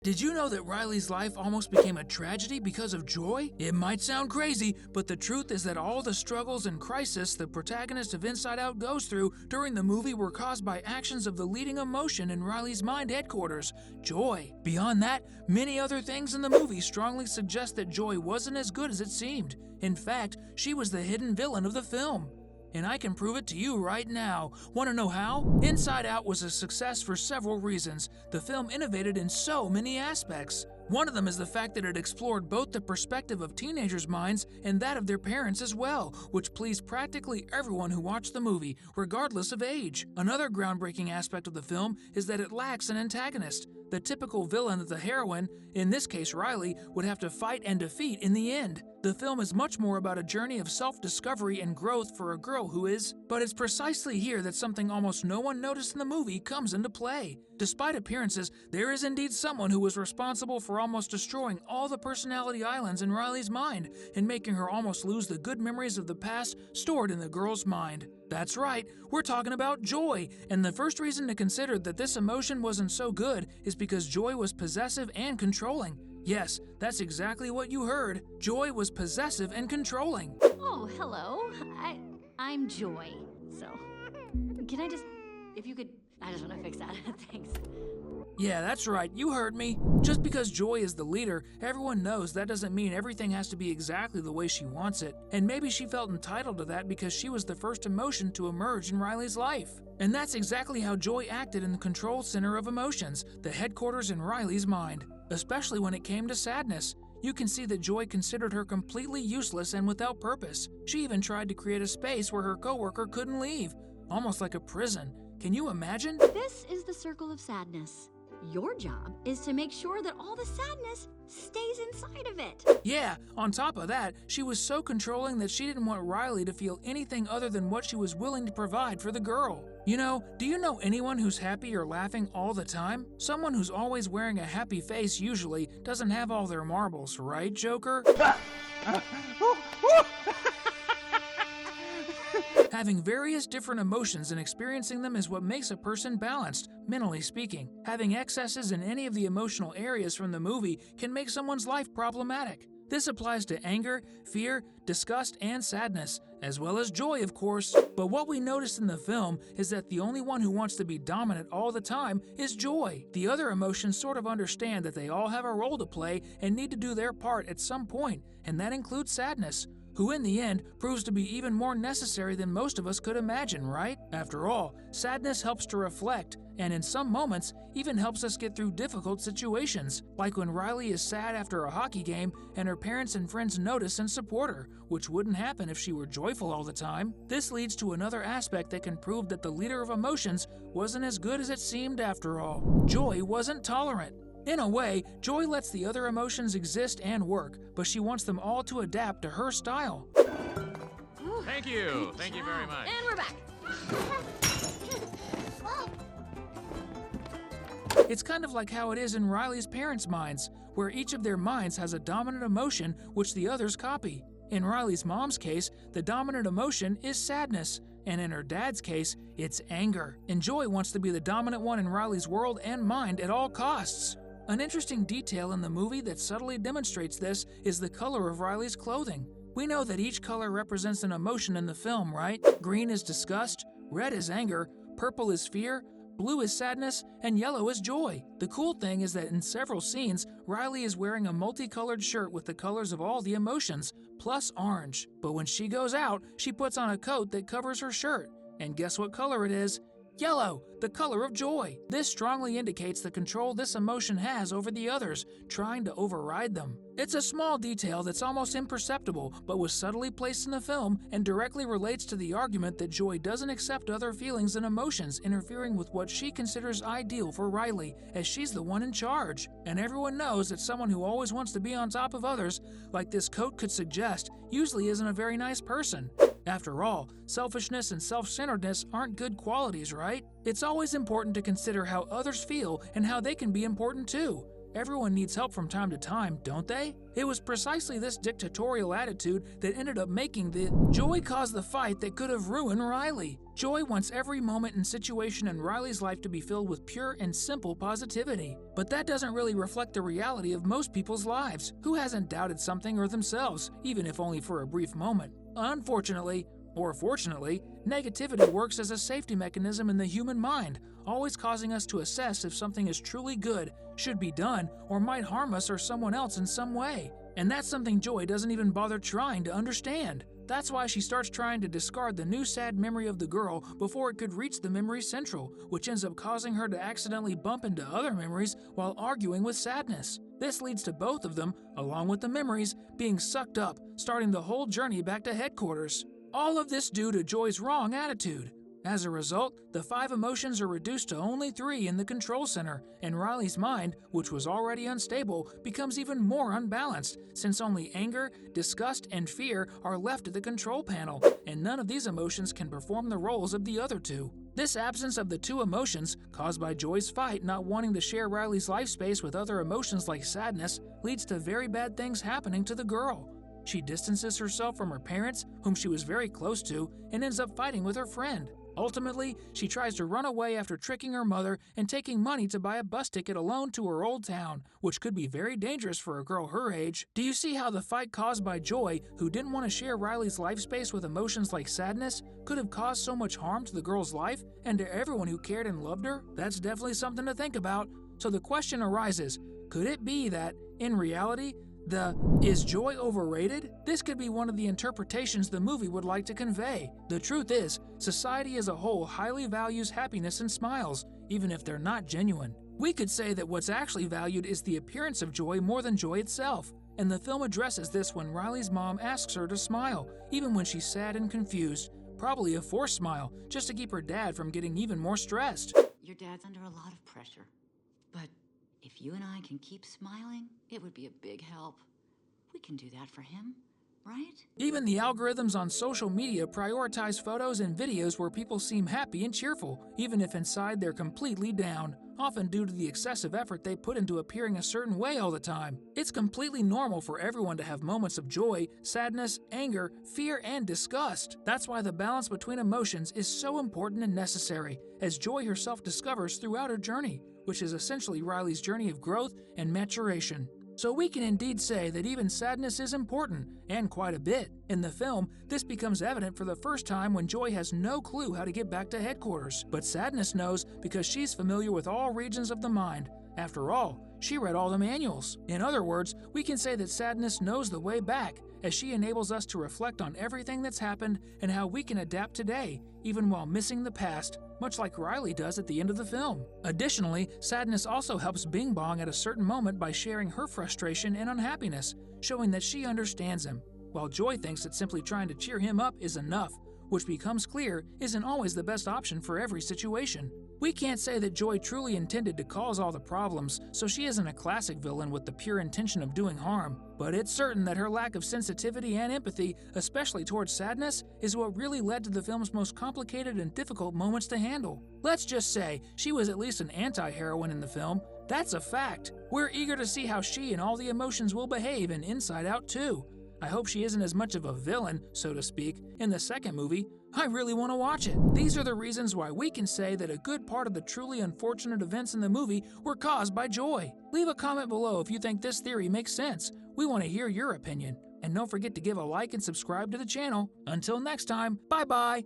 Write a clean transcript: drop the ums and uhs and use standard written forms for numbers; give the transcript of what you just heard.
Did you know that Riley's life almost became a tragedy because of Joy? It might sound crazy, but the truth is that all the struggles and crisis the protagonist of Inside Out goes through during the movie were caused by actions of the leading emotion in Riley's mind headquarters, Joy. Beyond that, many other things in the movie strongly suggest that Joy wasn't as good as it seemed. In fact, she was the hidden villain of the film. And I can prove it to you right now. Want to know how? Inside Out was a success for several reasons. The film innovated in so many aspects. One of them is the fact that it explored both the perspective of teenagers' minds and that of their parents as well, which pleased practically everyone who watched the movie, regardless of age. Another groundbreaking aspect of the film is that it lacks an antagonist. The typical villain that the heroine, in this case Riley, would have to fight and defeat in the end. The film is much more about a journey of self-discovery and growth for a girl who is, but it's precisely here that something almost no one noticed in the movie comes into play. Despite appearances, there is indeed someone who was responsible for almost destroying all the personality islands in Riley's mind and making her almost lose the good memories of the past stored in the girl's mind. That's right, we're talking about Joy, and the first reason to consider that this emotion wasn't so good is because Joy was possessive and controlling. Yes, that's exactly what you heard. Joy was possessive and controlling. Oh, hello. I'm Joy. So, can I just, if you could, I just want to fix that. Thanks. Yeah, that's right, you heard me. Just because Joy is the leader, everyone knows that doesn't mean everything has to be exactly the way she wants it. And maybe she felt entitled to that because she was the first emotion to emerge in Riley's life. And that's exactly how Joy acted in the control center of emotions, the headquarters in Riley's mind. Especially when it came to sadness. You can see that Joy considered her completely useless and without purpose. She even tried to create a space where her coworker couldn't leave, almost like a prison. Can you imagine? This is the circle of sadness. Your job is to make sure that all the sadness stays inside of it. Yeah, on top of that, she was so controlling that she didn't want Riley to feel anything other than what she was willing to provide for the girl. You know, do you know anyone who's happy or laughing all the time? Someone who's always wearing a happy face usually doesn't have all their marbles, right, Joker? Having various different emotions and experiencing them is what makes a person balanced, mentally speaking. Having excesses in any of the emotional areas from the movie can make someone's life problematic. This applies to anger, fear, disgust, and sadness, as well as joy, of course. But what we noticed in the film is that the only one who wants to be dominant all the time is Joy. The other emotions sort of understand that they all have a role to play and need to do their part at some point, and that includes sadness, who in the end proves to be even more necessary than most of us could imagine, right? After all, sadness helps to reflect, and in some moments, even helps us get through difficult situations, like when Riley is sad after a hockey game and her parents and friends notice and support her, which wouldn't happen if she were joyful all the time. This leads to another aspect that can prove that the leader of emotions wasn't as good as it seemed after all. Joy wasn't tolerant. In a way, Joy lets the other emotions exist and work, but she wants them all to adapt to her style. Thank you. Thank you very much. And we're back. It's kind of like how it is in Riley's parents' minds, where each of their minds has a dominant emotion which the others copy. In Riley's mom's case, the dominant emotion is sadness, and in her dad's case, it's anger. And Joy wants to be the dominant one in Riley's world and mind at all costs. An interesting detail in the movie that subtly demonstrates this is the color of Riley's clothing. We know that each color represents an emotion in the film, right? Green is disgust, red is anger, purple is fear, blue is sadness, and yellow is joy. The cool thing is that in several scenes, Riley is wearing a multicolored shirt with the colors of all the emotions, plus orange. But when she goes out, she puts on a coat that covers her shirt. And guess what color it is? Yellow, the color of joy. This strongly indicates the control this emotion has over the others, trying to override them. It's a small detail that's almost imperceptible, but was subtly placed in the film and directly relates to the argument that Joy doesn't accept other feelings and emotions interfering with what she considers ideal for Riley, as she's the one in charge. And everyone knows that someone who always wants to be on top of others, like this coat could suggest, usually isn't a very nice person. After all, selfishness and self-centeredness aren't good qualities, right? It's always important to consider how others feel and how they can be important too. Everyone needs help from time to time, don't they? It was precisely this dictatorial attitude that ended up making Joy cause the fight that could have ruined Riley. Joy wants every moment and situation in Riley's life to be filled with pure and simple positivity. But that doesn't really reflect the reality of most people's lives. Who hasn't doubted something or themselves, even if only for a brief moment? Unfortunately, or fortunately, negativity works as a safety mechanism in the human mind, always causing us to assess if something is truly good, should be done, or might harm us or someone else in some way. And that's something Joy doesn't even bother trying to understand. That's why she starts trying to discard the new sad memory of the girl before it could reach the memory central, which ends up causing her to accidentally bump into other memories while arguing with Sadness. This leads to both of them, along with the memories, being sucked up, starting the whole journey back to headquarters. All of this due to Joy's wrong attitude. As a result, the 5 emotions are reduced to only 3 in the control center, and Riley's mind, which was already unstable, becomes even more unbalanced, since only anger, disgust, and fear are left at the control panel, and none of these emotions can perform the roles of the other 2. This absence of the 2 emotions, caused by Joy's fight not wanting to share Riley's life space with other emotions like sadness, leads to very bad things happening to the girl. She distances herself from her parents, whom she was very close to, and ends up fighting with her friend. Ultimately, she tries to run away after tricking her mother and taking money to buy a bus ticket alone to her old town, which could be very dangerous for a girl her age. Do you see how the fight caused by Joy, who didn't want to share Riley's life space with emotions like sadness, could have caused so much harm to the girl's life and to everyone who cared and loved her? That's definitely something to think about. So the question arises, could it be that, in reality, is Joy overrated? This could be one of the interpretations the movie would like to convey. The truth is, society as a whole highly values happiness and smiles, even if they're not genuine. We could say that what's actually valued is the appearance of joy more than joy itself, and the film addresses this when Riley's mom asks her to smile, even when she's sad and confused. Probably a forced smile, just to keep her dad from getting even more stressed. Your dad's under a lot of pressure, but if you and I can keep smiling, it would be a big help. We can do that for him, right? Even the algorithms on social media prioritize photos and videos where people seem happy and cheerful, even if inside they're completely down, often due to the excessive effort they put into appearing a certain way all the time. It's completely normal for everyone to have moments of joy, sadness, anger, fear, and disgust. That's why the balance between emotions is so important and necessary, as Joy herself discovers throughout her journey, which is essentially Riley's journey of growth and maturation. So we can indeed say that even sadness is important, and quite a bit. In the film, this becomes evident for the first time when Joy has no clue how to get back to headquarters. But sadness knows because she's familiar with all regions of the mind. After all, she read all the manuals. In other words, we can say that sadness knows the way back, as she enables us to reflect on everything that's happened and how we can adapt today, even while missing the past, much like Riley does at the end of the film. Additionally, sadness also helps Bing Bong at a certain moment by sharing her frustration and unhappiness, showing that she understands him, while Joy thinks that simply trying to cheer him up is enough, which becomes clear isn't always the best option for every situation. We can't say that Joy truly intended to cause all the problems, so she isn't a classic villain with the pure intention of doing harm. But it's certain that her lack of sensitivity and empathy, especially towards sadness, is what really led to the film's most complicated and difficult moments to handle. Let's just say she was at least an anti-heroine in the film. That's a fact. We're eager to see how she and all the emotions will behave in Inside Out 2. I hope she isn't as much of a villain, so to speak, in the second movie. I really want to watch it. These are the reasons why we can say that a good part of the truly unfortunate events in the movie were caused by Joy. Leave a comment below if you think this theory makes sense. We want to hear your opinion. And don't forget to give a like and subscribe to the channel. Until next time, bye-bye.